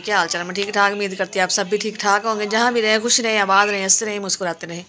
क्या हाल चाल? मैं ठीक ठाक, उम्मीद करती है आप सब भी ठीक ठाक होंगे। जहाँ भी रहे खुश रहें, आबाद रहें, हंसते रहें, मुस्कुराते रहें।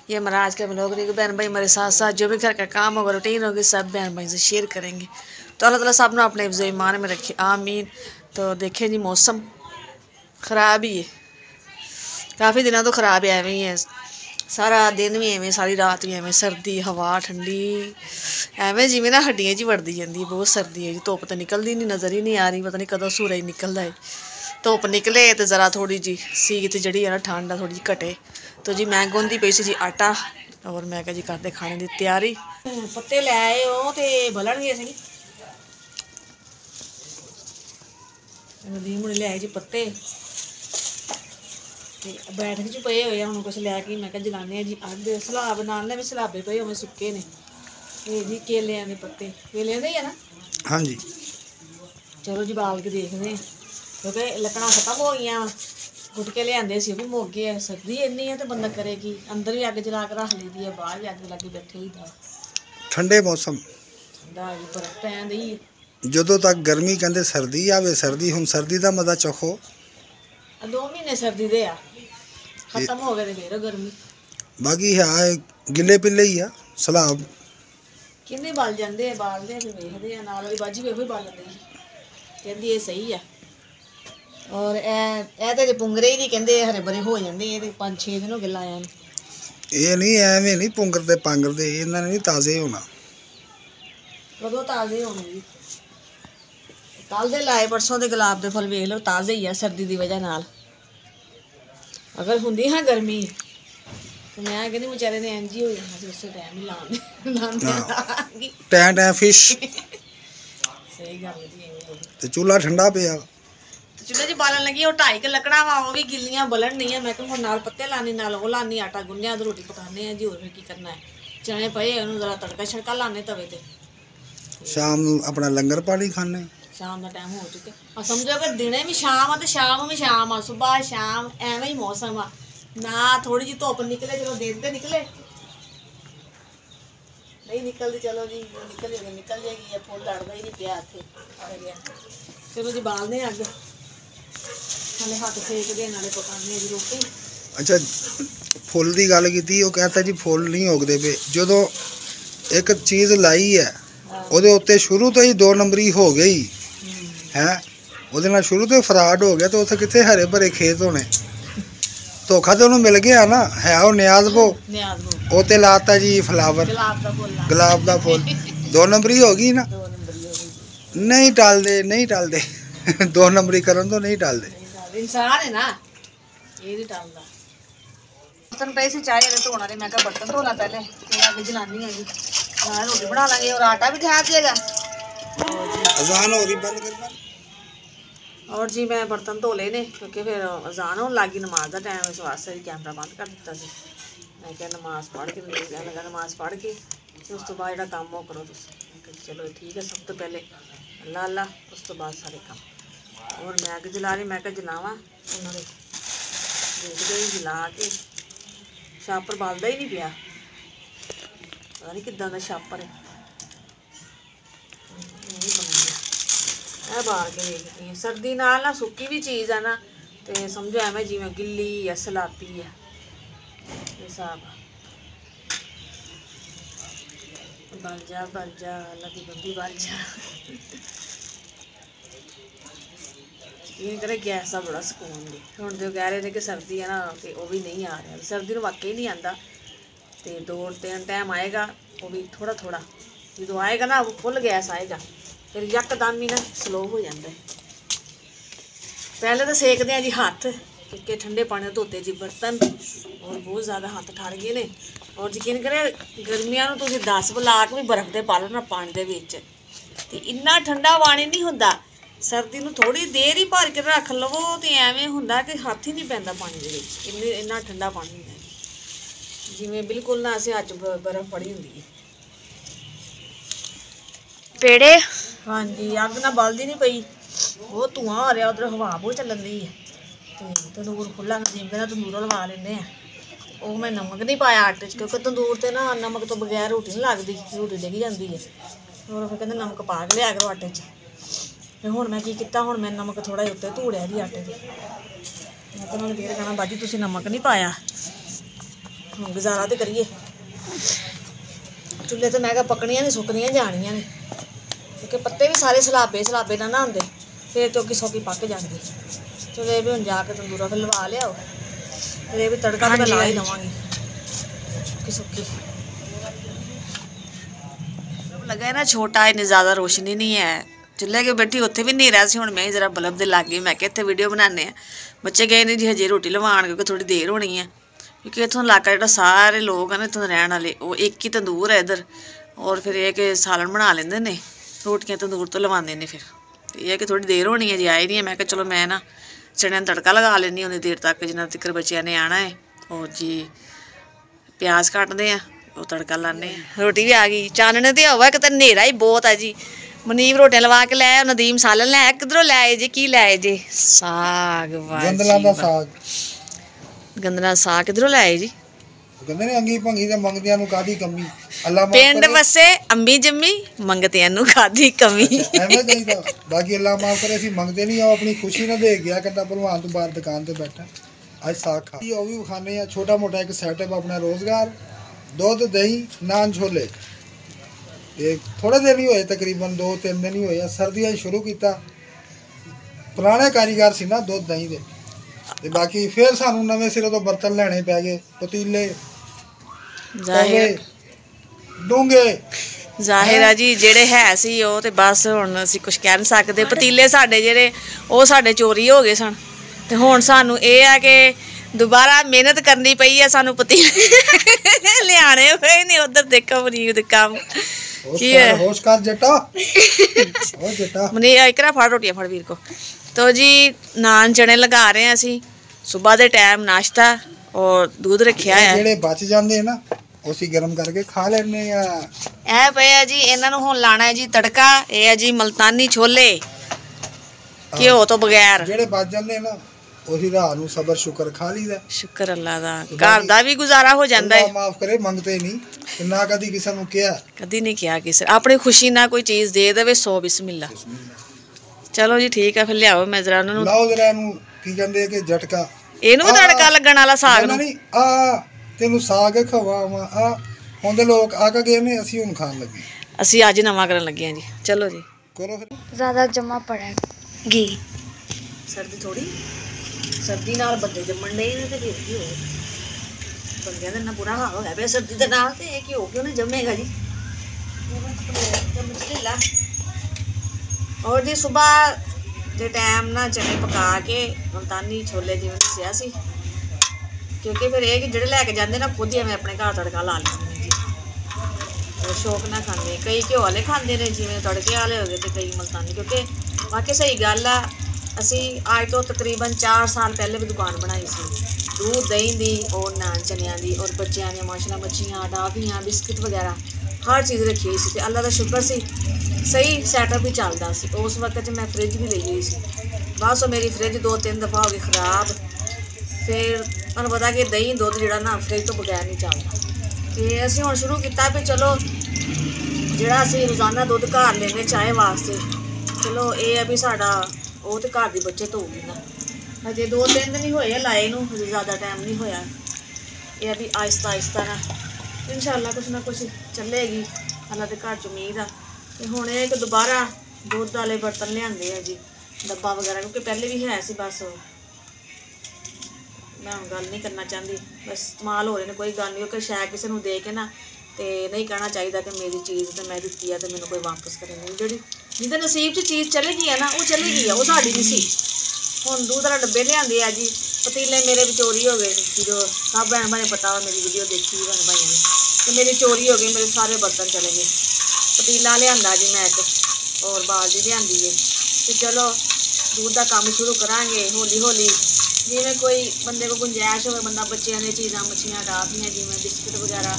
ये हमारा आज का ब्लॉग रहेगा। बहन भाई हमारे साथ साथ जो भी घर का काम होगा, रूटीन होगी, सब बहन भाई से शेयर करेंगे। तो अल्लाह ताला सब ने अपने हिफ्ज़ ईमान में रखे, आमीन। तो देखें जी, मौसम ख़राब ही है, काफ़ी दिनों तो ख़राब है, एवं ही है। सारा दिन भी एवं, सारी रात भी एवं, सर्दी, हवा ठंडी, एवं जिमें ना हड्डियां च वड़दी जाती है। बहुत सर्दी है जी, धुप्प तो निकलती नहीं, नज़र ही नहीं आ रही, पता नहीं कदों सूरज निकलता है। धुप्प निकले तो ज़रा थोड़ी जी सीत जड़ी है ना, ठंड थोड़ी जी घटे। तो जी मैं गुंदी पई सी जी आटा, और मैं कहा जी करते खाने की तैयारी। पत्ते लै आए हो तो बलन गए दी मुड़े लिया जी पत्ते, बैठ के पे हुए हम कुछ लैके मैं जलाने जी अग। सलाब नाल भी सलाबे पे उमें सुक्के ने। ये जी केलियां के पत्ते, केलियां दे ही है ना? हाँ जी। चलो जी बाल के देखते हैं, क्योंकि लकड़ा खत्म हो गई, गुटके लियाते सी भी मुक गए। सर्दी इन्नी है तो बंदा करेगी, अंदर भी अग जला के रख ली दी है, बाहर भी अग लगे बैठे ही था। ठंडे मौसम ठंडा बर्फ पैन दी है। ਜਦੋਂ तक गर्मी कहते सर्दी आवे, सर्दी हुण सर्दी का मजा चखो। 2 महीने सर्दी दे आ, खत्म हो गए फिर गर्मी। बाकी है गिले पिले ही आ सलाब किन्ने बल जाते हैं, बालते फिर वेखते हैं। नाल वाली बाजी भी ਉਹੀ बालन दी, कहती ये सही है। और ए तो पुंगरे ही नहीं कहते हरे भरे हो जाते, ये 5-6 दिन हो गए लाया। ये नहीं एवें नहीं पुंगरते पांगरते, इन्होंने नहीं ताज़े होना। कदों ताज़े होने जी? कल दे लाए, परसों के गुलाब के फुल वेख लो, ताज़े ही है सर्दी की वजह नाल। अगर होंगी हाँ गर्मी तो मैं कहती बेचारे ने इंज ही हो जाना, उस टाइम ही लाने टैं टैं फिश। सही गल जी। ते चूल्हा ठंडा पिया, चूल्हे च बालन लगी, और 2.5 लकड़ा वा, वो भी गिलियां बलन नहीं है। मैं कहूँ नाल पत्ते लानी, नाल वो लानी, आटा गुन्निया तो रोटी पकाने जी। और फिर की करना है, चने पे उन्होंने जरा तड़का छड़का लाने तवे ते। शाम अपना लंगर पानी खाने। शाम का टाइम हो चुके, और समझो कि दिने भी शाम है तो शाम भी शाम आ, सुबह शाम एवं ही मौसम आ ना। थोड़ी जी धुप निकले, चलो दिन तो निकले, नहीं निकलती चलो जी निकल जाएगी। ये फुल लड़ता ही नहीं पिया इतने। चलो जी बालने अग, हाले हाथ सेकते नाले पकाने जी रोटी। अच्छा फुल की गल की, कहता जी फुल नहीं उगते पे। जो एक चीज़ लाई है ਉਹਦੇ ਉੱਤੇ शुरू तो ही 2 नंबरी हो गई है, ਉਹਦੇ ਨਾਲ शुरू तो फराड हो गया, तो ਉੱਥੇ कितने हरे भरे खेत होने। धोखा तो ਉਹਨੂੰ मिल गया ना, है वो नियाज वो ਤੇ ਲਾਤਾ जी फ्लावर, गुलाब का फुल 2 नंबरी हो गई ना। नहीं टालते 2 नंबरी करन तो नहीं टालते। इंसान है ना, ये नहीं टालता। बर्तन पे से चाय वाले धोना, मैं कहा बर्तन धोना पहले, फिर आगे जलानी है जी, रोटी बना लेंगे और आटा भी ठहर जाएगा। अजान हो रही, बंद करना। और जी मैं बर्तन धो लेने, क्योंकि फिर अजान होने लगी, नमाज का टाइम, इस वास्ते कैमरा बंद कर दिता सी। मैं क्या नमाज पढ़ के लगा, नमाज पढ़ के उस तो बाद जो काम वो करो तुम। चलो ठीक है, सब तो पहले अल्लाह अल्लाह, उस तो बाद सारे काम। और मैं अग जला रही, मैं क्या जलावा, उन्होंने देखते ही जला के छापर बालदा ही नहीं पिया, पता नहीं किदा का छापर है। बाल के देखती हैं, सर्दी नाल ना सुक्की भी चीज़ है ना, तो समझो एवं जिमें गिल्ली या सलाबी है हिसाब। बल जा अल्लाह की बंदी बल जा। यकीन करे गैस का बड़ा सुकून दी। हुण जो कह रहे थे कि सर्दी है ना, तो वह भी नहीं आ रहा। सर्दी में वाकई नहीं आता, तो 2-3 टाइम आएगा, वो भी थोड़ा थोड़ा। जो आएगा ना वो फुल गैस आएगा, फिर यकदम ही ना स्लो हो जाता है। पहले तो सेकते हैं जी हाथ, क्योंकि ठंडे पानी धोते जी बर्तन, और बहुत ज़्यादा हाथ ठर गए ने। और यकीन करें गर्मियां तुम 10 ब्लाक भी बर्फ के पा लो ना पानी के विच, तो इन्ना ठंडा पानी नहीं होंदा। सर्दी में थोड़ी देर ही भर के रख लवो तो एवें होंदा कि हाथ ही नहीं पैंदा पानी के विच, इन्ना ठंडा पानी होंदा, जिवें बिल्कुल ना असें अज बर्फ पड़ी होंदी है। पेड़े हाँ जी, अग ना बलदी नहीं पई, बहुत धुआं हो रहा, उधर हवा बहुत चलन दी है। तो तंदूर खुला, नसीम कहना तंदूर लगा लेने। वो मैं नमक नहीं पाया आटे, क्योंकि तंदूर से ना नमक तो बगैर रोटी नहीं लगती, रोटी डिग जाती है। और फिर कहते नमक पा के लिया करो आटे। ਤੇ ਹੁਣ ਮੈਂ ਕੀ ਕੀਤਾ, ਹੁਣ ਮੈਂ ਨਮਕ ਥੋੜਾ ਜਿਹਾ ਉੱਤੇ ਧੂੜਿਆ ਜੀ ਆਟੇ ਦੇ। ਮੈਂ ਤਾਂ ਉਹਨਾਂ ਨੂੰ ਫੇਰ ਕਹਿਣਾ ਬਾਜੀ ਤੁਸੀਂ ਨਮਕ ਨਹੀਂ ਪਾਇਆ, ਹੁਣ ਗੁਜ਼ਾਰਾ ਤੇ ਕਰੀਏ। ਚੁੱਲ੍ਹੇ ਤੇ ਮੈਂ ਕਿਹਾ ਪੱਕਣੀਆਂ ਨਹੀਂ ਸੁੱਕਣੀਆਂ ਜਾਣੀਆਂ ਨੇ, ਕਿਉਂਕਿ ਪੱਤੇ ਵੀ ਸਾਰੇ ਸਲਾਬੇ ਨਾ ਹੁੰਦੇ, ਫਿਰ ਚੌਕੀ ਸੌਕੀ ਪੱਕ ਜਾਂਦੀ। ਚਲੋ ਇਹ ਵੀ ਹੁਣ ਜਾ ਕੇ ਤੰਦੂਰਾ ਫਿਰ ਲਵਾ ਲਿਆਓ, ਫਿਰ ਇਹ ਵੀ ਤੜਕਾ ਤਾਂ ਮੈਂ ਲਾ ਹੀ ਲਵਾਂਗੀ ਸੁੱਕੀ। लगा है ना छोटा, इन्नी ज़्यादा रोशनी नहीं है। चुल्हे के बैठी उत्थे भी नहीं रहा सी, हुण मैं जरा बल्ब दे लग गई, मैं क्या इत्थे वीडियो बनाने हैं। बच्चे गए नहीं जी हजे रोटी लवाण, क्योंकि थोड़ी देर होनी है, क्योंकि इत्थों इलाका जो सारे लोग हैं ना इत्थों रहने वाले, वो एक ही तंदूर है इधर, और फिर ये कि सालन बना लेंदे ने, रोटियां तंदूर तो लवांदे ने। फिर ये है कि थोड़ी देर होनी है जी, आए नहीं है। मैं चलो मैं ना चने तड़का लगा लेनी उन्नी देर तक जिन्ना तक बच्चियां ने आना है। और जी प्याज कटते हैं, वो तड़का लाने। रोटी भी आ गई, चानने तो होवा कि नेरा ही बहुत है जी। मनीब रोटियां लवा के लाया, नदीम सालन लाया। किधरों लाए जी, की लाए जी? साग। गंदला दा साग, गंदला साग किधरों लाए जी? कहंदे ने अंगी भंगी ते मंगदियां नूं कादी कमी, अल्लाह माफ पिंड करे। वसे अंबी जम्मी, मंगतियां नूं कादी कमी। ਐਵੇਂ ਕਹੀਦਾ, ਬਾਕੀ ਅੱਲਾਹ ਮਾਫ ਕਰੇ ਅਸੀਂ ਮੰਗਦੇ ਨਹੀਂ। ਉਹ ਆਪਣੀ ਖੁਸ਼ੀ ਨਾਲ ਦੇ ਗਿਆ, ਕਹਿੰਦਾ ਭਲਵਾਨ ਤੋਂ ਬਾਹਰ ਦੁਕਾਨ ਤੇ ਬੈਠਾ ਅੱਜ ਸਾਗ ਖਾ। ਉਹ ਵੀ ਖਾਣੇ ਆ, ਛੋਟਾ ਮੋਟਾ ਇੱਕ ਸੈਟਅਪ ਆਪਣਾ ਰੋਜ਼ਗਾਰ। ਦੁੱਧ ਦਹੀਂ ਨਾਨ ਛੋਲੇ, ਇਹ ਥੋੜੇ ਦਿਨ ਹੀ ਹੋਏ, ਤਕਰੀਬਨ 2-3 ਦਿਨ ਹੀ ਹੋਏ। ਸਰਦੀਆਂ 'ਚ ਸ਼ੁਰੂ ਕੀਤਾ, ਪੁਰਾਣੇ ਕਾਰੀਗਰ ਸੀ ਨਾ ਦੁੱਧ ਦਹੀਂ ਦੇ, ਤੇ ਬਾਕੀ ਫਿਰ ਸਾਨੂੰ ਨਵੇਂ ਸਿਰੇ ਤੋਂ ਬਰਤਨ ਲੈਣੇ ਪੈ ਗਏ, ਪਤੀਲੇ ਡੂੰਘੇ। ਜ਼ਾਹਿਰ ਆ ਜੀ, ਜਿਹੜੇ ਹੈ ਸੀ ਉਹ ਤੇ ਬਸ ਹੁਣ ਅਸੀਂ ਕੁਝ ਕਹਿ ਨਹੀਂ ਸਕਦੇ। ਪਤੀਲੇ ਸਾਡੇ ਜਿਹੜੇ ਉਹ ਸਾਡੇ ਚੋਰੀ ਹੋ ਗਏ ਸਨ, ਤੇ ਹੁਣ ਸਾਨੂੰ ਇਹ ਆ ਕਿ ਦੁਬਾਰਾ ਮਿਹਨਤ ਕਰਨੀ ਪਈ ਹੈ ਸਾਨੂੰ ਪਤੀਲੇ ਲਿਆਣੇ ਹੋਏ ਨੇ। ਉਧਰ ਦੇਖੋ ਮਨੀਬ ਦੇ ਕੰਮ ਕੀ ਹੈ। ਹੋਸ਼ ਕਰ ਜੱਟਾ, ਉਹ ਜੱਟਾ ਮਨੀਬ ਇਕਰਾ ਫੜ ਰੋਟੀਆਂ ਫੜ ਵੀਰ ਕੋ। तो जी नान चने लगा रहे हैं असी सुबह के टाइम नाश्ता, और दूध रखिया है। ਜਿਹੜੇ ਬਚ ਜਾਂਦੇ ਨਾ ਉਸੇ ਗਰਮ ਕਰਕੇ ਖਾ ਲੈਣੇ ਆ। ਇਹ ਪਏ ਆ ਜੀ, ਇਹਨਾਂ ਨੂੰ ਹੁਣ ਲਾਣਾ ਹੈ ਜੀ ਤੜਕਾ। ਇਹ ਹੈ ਜੀ ਮਲਤਾਨੀ ਛੋਲੇ, ਘਿਓ ਤੋਂ ਬਗੈਰ। ਜਿਹੜੇ ਬਚ ਜਾਂਦੇ ਨਾ ਉਹੀ ਰਾਤ ਨੂੰ ਸਬਰ ਸ਼ੁਕਰ ਖਾ ਲਈਦਾ। ਸ਼ੁਕਰ ਅੱਲਾ ਦਾ, ਘਰ ਦਾ ਵੀ ਗੁਜ਼ਾਰਾ ਹੋ ਜਾਂਦਾ ਹੈ। ਅੱਲਾ ਮਾਫ ਕਰੇ, ਮੰਗਤੇ ਨਹੀਂ ਨਾ ਕਦੀ ਕਿਸੇ ਨੂੰ ਕਿਹਾ, ਕਦੀ ਨਹੀਂ ਕਿਹਾ ਕਿਸੇ। ਆਪਣੀ ਖੁਸ਼ੀ ਨਾਲ ਕੋਈ ਚੀਜ਼ ਦੇ ਦੇਵੇ, 100 ਬਿਸਮਿल्ला। ਚਲੋ ਜੀ ਠੀਕ ਹੈ, ਫਿਰ ਲਿਆਓ। ਮੈਂ ਜ਼ਰਾ ਉਹਨਾਂ ਨੂੰ ਲਾਓ ਜਰਾ ਨੂੰ ਕੀ ਕਹਿੰਦੇ ਕਿ ਝਟਕਾ। ਇਹਨੂੰ ਵੀ ਤੜਕਾ ਲੱਗਣ ਵਾਲਾ ਸਾਗ ਨੂੰ। ਨਹੀਂ ਆ ਤੈਨੂੰ ਸਾਗ ਖਵਾਵਾਂ ਆ। ਹੁੰਦੇ ਲੋਕ ਆ ਕੇ ਗਏ ਨੇ, ਅਸੀਂ ਹੁਣ ਖਾਣ ਲੱਗੇ। ਅਸੀਂ ਅੱਜ ਨਵਾਂ ਕਰਨ ਲੱਗੇ ਹਾਂ ਜੀ। ਚਲੋ ਜੀ ਕਰੋ ਫਿਰ। ज़्यादा जमा पड़ा घी। ਸਰਦੀ ਥੋੜੀ, ਸਰਦੀ ਨਾਲ ਬੰਦੇ ਜੰਮਣ ਨਹੀਂ ਨੇ ਤੇ ਫਿਰ ਕੀ ਹੋਏ। ਬੰਦਿਆਂ ਦਾ ਨਾ ਬੁਰਾ ਹਾਲ ਹੋਇਆ ਪਿਆ ਸਰਦੀ ਦੇ ਨਾਲ, ਤੇ ਇਹ ਘਿਓ ਕਿਉਂ ਨਹੀਂ ਜੰਮੇਗਾ ਜੀ। और जी सुबह के टाइम ना चने पका के मुल्तानी छोले जिवें दस्सिया सी, क्योंकि फिर ये कि जेह्ड़े लैके जाते ना खुद ही मैं अपने घर तड़का ला लैंदी जी, और शौक ना खाने। कई घ्यो वाले खाते हैं जिवें तड़के वाले हो गए, तो कई मुल्तानी। क्योंकि बाकी सही गल आ, असी अज तो तकरीबन 4 साल पहले भी दुकान बनाई सी दूध दही दी और नान चनिया दी, और बच्चों ने माशाल्लाह मच्छियाँ टाफियाँ बिस्किट वगैरह हर चीज़ रखी हुई सी। अल्लाह का शुक्र सी सही सैटअप भी चलता सी। उस वक्त मैं फ्रिज भी ली हुई सी, बस मेरी फ्रिज 2-3 दफ़ा हो गई खराब। फिर तुहानूं पता कि दही दुध जिहड़ा ना फ्रिज तो बगैर नहीं चलता। तो असीं हुण शुरू किया भी चलो जिहड़ा असीं रोज़ाना दुध घर लेने चाहे वास्ते, चलो ये है भी साडा वो तो घर की बचत होगी ना। हजे 2-3 दिन ही होए लाए नूं, हजे ज़्यादा टाइम नहीं होया। ये भी आहिस्ता आहिस्ता ना इंशाअल्लाह कुछ ना कुछ चलेगी, अल्लाह के घर च उम्मीद आ। तो हुण ये कि दोबारा दुध वाले बर्तन लिआंदे आ जी, डब्बा वगैरह, क्योंकि पहले भी है सी। बस मैं हुण गल नहीं करना चाहती, बस इस्तेमाल हो रहे हैं, कोई गल नहीं। क्योंकि शायद किसी नूं दे के ना तो नहीं कहना चाहिए कि मेरी चीज़ तो मैं दित्ती है तो मैनूं कोई वापस करे नहीं। जिहड़ी जिहदे नसीब च चीज़ चलेगी है ना, वो चलेगी है, वो साडी नहीं सी। हुण दूध वाले डब्बे लिआंदे आ जी। पतीले मेरे भी चोरी हो गए, जो सब भैन भाई पता वा, मेरी वीडियो देखी भैन भाई ने, तो मेरी चोरी हो गई, मेरे सारे बर्तन चले गए। पतीला लिआंदा जी मैं एक, और बाल्टी लिआंदी है। तो चलो दूध का काम शुरू करांगे हौली हौली, जिवें कोई बंदे को गुंजाइश हो, बंदा बच्चों ने चीज़ां मच्छियाँ टाफियाँ जिवें बिस्किट वगैरह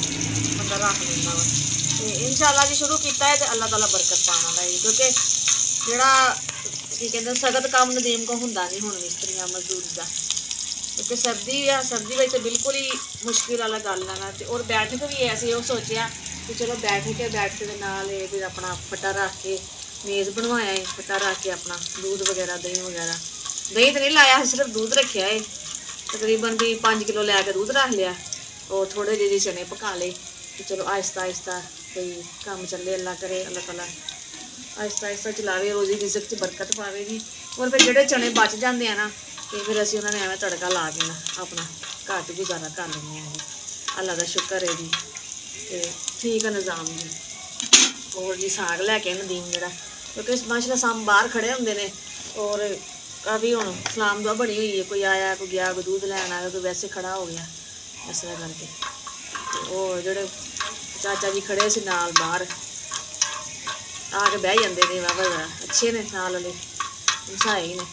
बंदा रख लेंदा वा। तो इंशाअल्लाह जी शुरू किया है, तो अल्लाह ताला बरकत पाना है। क्योंकि जिहड़ा की कहते सख्त काम नदीम को हुंदा नहीं हुण मिस्त्रियां मजदूरी का, क्योंकि सर्दी आ, सर्दी में तो बिल्कुल ही मुश्किल वाला गल है। तो और बैठक भी ऐसी वो सोचा कि चलो बैठ के नाल फिर अपना फटा रख के मेज़ बनवाया है पता रख के अपना दूध वगैरह दही तो नहीं लाया, सिर्फ दूध रखा है। तकरीबन भी 5 किलो लैके दूध रख लिया और थोड़े जे चने पका ले कि चलो आहिस्ता आहिस्ता कोई काम चले, अल्लाह करे, अल्लाह ताला आहिस्ता आहिस्ता चलावे, रोज़ी रिज़्क च बरकत पावे जी। और फिर जोड़े चने बच जाते हैं ना तो फिर असीं उन्होंने एवं तड़का ला के ना अपना घर च गुजारा कर लेंगे हैं जी। अल्लाह का शुक्र है जी, तो ठीक है निज़ाम जी। और जी साग लैके नदीम जरा क्योंकि माशाल्लाह साम बाहर खड़े होंगे ने और काफ़ी हूँ सलाम दुआ बनी हुई है, कोई आया कोई गया, कोई दूध लैन आया, कोई वैसे खड़ा हो गया इस तरह करके। तो जोड़े चाचा जी खड़े से नाल बाहर आके बह जाते ने, वाह जरा अच्छे ने नाल वाले हसाए ने।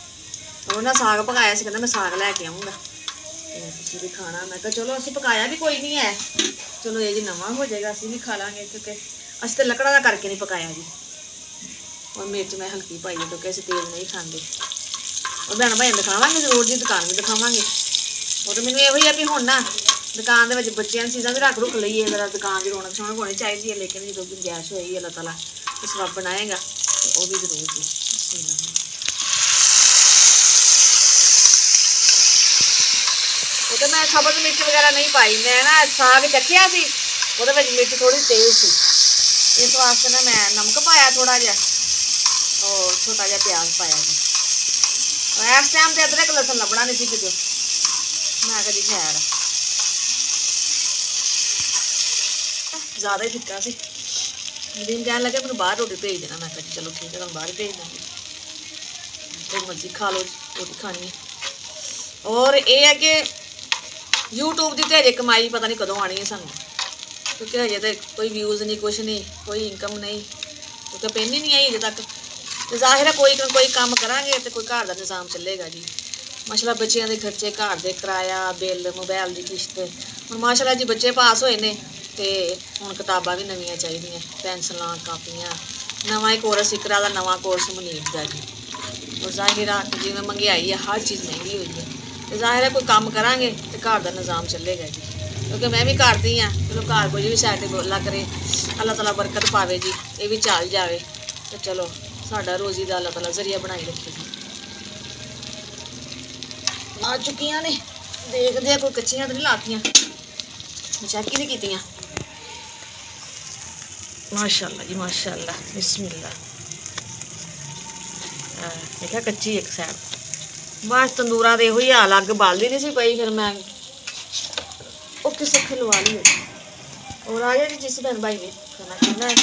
और ना साग पकाया से कहना मैं साग लैके आऊँगा तुसीं भी खाना। मैं कहा चलो असं पकाया भी कोई नहीं है, चलो ये जी नवा हो जाएगा, असीं भी खा लाँगे क्योंकि असं तो लकड़ा का करके नहीं पकाया जी। और मिर्च मैं हल्की पाई है क्योंकि असं तेज़ नहीं खाते। और भैन भाई दिखावांगे जरूर जी, दुकान भी दिखावांगे। और तो मैंने यही है भी हुण ना दुकान के बच्चों चीज़ा भी रख रुख लीए, जरा दुकान की रौनक शौनक होनी चाहिए है। लेकिन जो गुंजाइश होएगी अल्लाह ताला तो सब बनाएगा तो वह भी जरूर जी। तो मैं सबक मिर्च वगैरह नहीं पाई, मैं ना साग चखिया सी वो मिर्च थोड़ी तेज़ सी, इस वास्ते ना मैं नमक पाया थोड़ा जहा और छोटा जहा प्याज पाया जी। इस टाइम तो अदरक लसन लभना नहीं सी किते, मैं कहा जी खैर ज़्यादा ही फिक्का सी। नदीम कहने लगे मैं बाहर रोटी भेज देना, मैं कहा चलो ठीक है तुम बाहर भेज देंगे, तो मर्जी खा लो रोटी खानी है। और ये है कि यूट्यूब की तो हजे कमाई पता नहीं कदों आनी है सानू, क्योंकि हजे तो कोई व्यूज़ नहीं, कुछ नहीं, कोई इनकम नहीं, क्योंकि पेन ही नहीं आई अजे तक। तो जाहिर है कोई काम करांगे तो कोई घर का निज़ाम चलेगा जी। माशाल्लाह बच्चों के खर्चे, घर के किराया बिल, मोबाइल की किश्त, हुण माशाल्लाह जी बच्चे पास होए ने तो हुण किताबां भी नवीं चाहिए, पेंसिलां कापियां, नवा ही कोर्स इकरा का नवा कोर्स मुनीब का जी। और जाहिर है जिवें महंगाई है हर चीज़ महंगी हुई है, तो जाहिर है कोई काम करांगे तो घर का निज़ाम चलेगा जी। क्योंकि मैं भी करती हाँ, चलो घर कुछ भी सैट अल्लाह करे, अल्लाह ताला बरकत पावे जी, ये भी चल जाए तो चलो साडा रोज़ी का अल्लाह ताला जरिया बनाई रखे जी। आ चुकियां ने, देखते हैं कोई कच्चियां तो नहीं लातियां, चेक ही नहीं कीतियां। माशाल्लाह जी माशाल्लाह, बिस्मिल्लाह। देखा कच्ची एक साइड, बस तंदूरा दे हुई हाल, अग बालदी नहीं सी पई, फिर मैं ओके सुख लवा ली। और आ गया जी जिस बहन भाई ने खाना खाना है।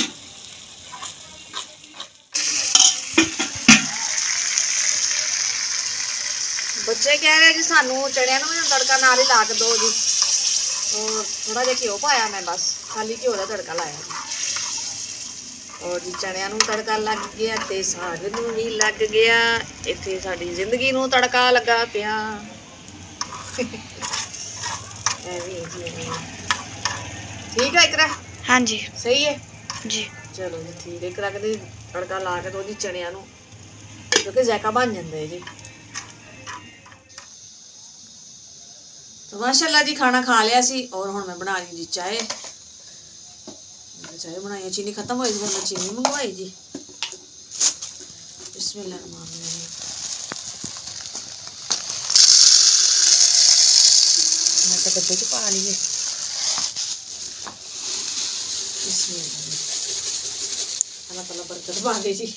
बच्चे कह रहे जी सानू चढ़िया तड़का नाल ही ला के दो जी, और थोड़ा जिहा घ्यो पाया, मैं बस खाली घ्यो का तड़का लाया जी। और जी चनिया नूं तड़का लग गया तो साग नूं भी लग गया, इत्थे साडी जिंदगी नूं तड़का लगा पिया। ठीक है इकरा? हाँ जी सही है जी। चलो जी ठीक है, इकरा कहते तड़का ला के दो जी चनिया नूं, क्योंकि जायका बन जाता है जी। तो माशाल्लाह जी खाना खा लिया सी और हुण मैं बना रही जी चाय। चाय बनाई, चीनी खत्म हो गई, मैं चीनी मंगवाई जी। बिस्मिल्लाहिर्रहमानिर्रहीम। मैं तो डब्बे च पा ली है। अल्लाह ताला बरकत पावे जी।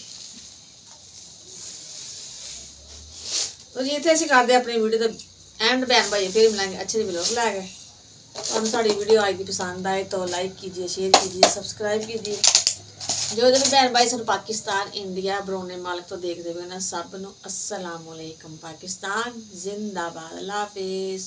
तो जी इतने असीं करते अपनी वीडियो का एंड, बहन भाई फिर मिलेंगे अच्छे व्लॉग लैके। और साड़ी वीडियो आएगी पसंद आए तो लाइक कीजिए, शेयर कीजिए, सब्सक्राइब कीजिए। जो भी बहन भाई सब पाकिस्तान, इंडिया, बरोने मालिक तो देखते हुए ना सब नूं अस्सलाम वालेकुम। पाकिस्तान जिंदाबाद, अल्लाह हाफिज़।